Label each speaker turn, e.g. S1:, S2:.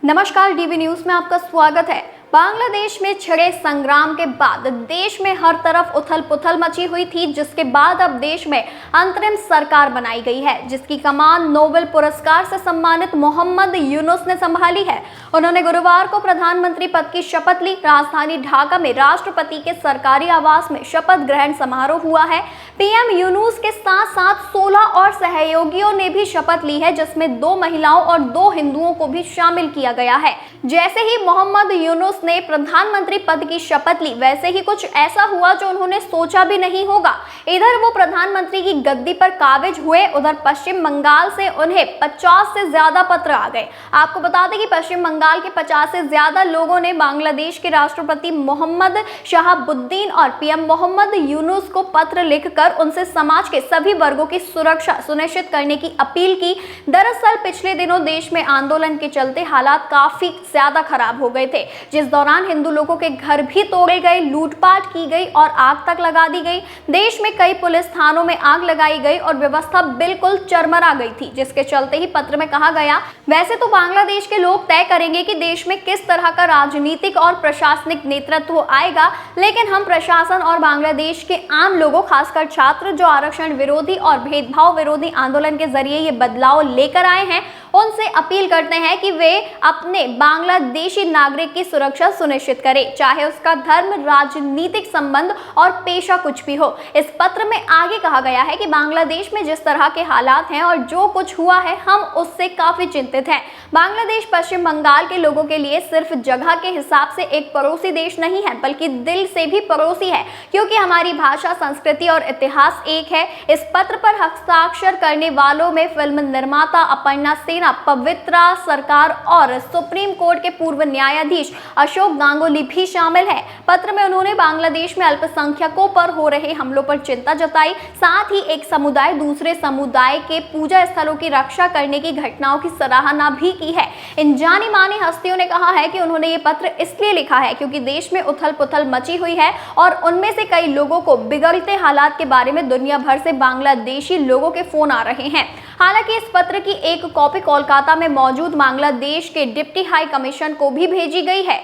S1: नमस्कार, DV news में आपका स्वागत है। बांग्लादेश में छिड़े संग्राम के बाद देश में हर तरफ उथल पुथल मची हुई थी, जिसके बाद अब देश में अंतरिम सरकार बनाई गई है, जिसकी कमान नोबेल पुरस्कार से सम्मानित मोहम्मद यूनुस ने संभाली है। उन्होंने गुरुवार को प्रधानमंत्री पद की शपथ ली। राजधानी ढाका में राष्ट्रपति के सरकारी आवास में शपथ ग्रहण समारोह हुआ है। पीएम यूनुस के साथ साथ 16 और सहयोगियों ने भी शपथ ली है, जिसमें 2 महिलाओं और 2 हिंदुओं को भी शामिल किया गया है। जैसे ही मोहम्मद यूनुस ने प्रधानमंत्री पद की शपथ ली, वैसे ही कुछ ऐसा हुआ जो उन्होंने सोचा भी नहीं होगा। इधर वो प्रधानमंत्री की गद्दी पर काबिज हुए, उधर पश्चिम बंगाल से उन्हें 50 से ज्यादा पत्र आ गए। आपको बता दें कि पश्चिम बंगाल के 50 से ज्यादा लोगों ने बांग्लादेश के राष्ट्रपति मोहम्मद शहाबुद्दीन और पीएम मोहम्मद यूनुस को पत्र लिखकर उनसे समाज के सभी वर्गों की सुरक्षा सुनिश्चित करने की अपील की। दरअसल पिछले दिनों देश में आंदोलन के चलते हालात काफी ज्यादा खराब हो गए थे, जिस दौरान हिंदू लोगों के घर भी तोड़े गए, लूटपाट की गई और आग तक लगा दी गई। देश में कई पुलिस थानों में आग लगाई गई और व्यवस्था बिल्कुल चरमरा गई थी, जिसके चलते ही पत्र में कहा गया, वैसे तो बांग्लादेश के लोग तय करेंगे कि देश में किस तरह का राजनीतिक और प्रशासनिक नेतृत्व आएगा, लेकिन हम प्रशासन और बांग्लादेश के आम लोगों, खासकर छात्र जो आरक्षण विरोधी और भेदभाव विरोधी आंदोलन के जरिए ये बदलाव लेकर आए हैं, उनसे अपील करते हैं कि वे अपने बांग्लादेशी नागरिक की सुरक्षा सुनिश्चित करें, चाहे उसका धर्म, राजनीतिक संबंध और पेशा कुछ भी हो। इस पत्र में आगे कहा गया है कि बांग्लादेश में जिस तरह के हालात हैं और जो कुछ हुआ है, हम उससे काफी चिंतित हैं। बांग्लादेश पश्चिम बंगाल के लोगों के लिए सिर्फ जगह के हिसाब से एक पड़ोसी देश नहीं है, बल्कि दिल से भी पड़ोसी है, क्योंकि हमारी भाषा, संस्कृति और इतिहास एक है। इस पत्र पर हस्ताक्षर करने वालों में फिल्म निर्माता अपर्णा सेना, पवित्रा सरकार और सुप्रीम कोर्ट के पूर्व न्यायाधीश अशोक गांगुली भी शामिल है। पत्र में उन्होंने बांग्लादेश में अल्पसंख्यकों पर हो रहे हमलों पर चिंता जताई, साथ ही एक समुदाय दूसरे समुदाय के पूजा स्थलों की रक्षा करने की घटनाओं की सराहना भी की है। इन जानी मानी हस्तियों ने कहा है कि उन्होंने ये पत्र इसलिए लिखा है क्योंकि देश में उथल पुथल मची हुई है और उनमें से कई लोगों को बिगड़ते हालात के बारे में दुनिया भर से बांग्लादेशी लोगों के फोन आ रहे हैं। हालांकि इस पत्र की एक कॉपी कोलकाता में मौजूद बांग्लादेश के डिप्टी हाई कमीशन को भी भेजी गई है।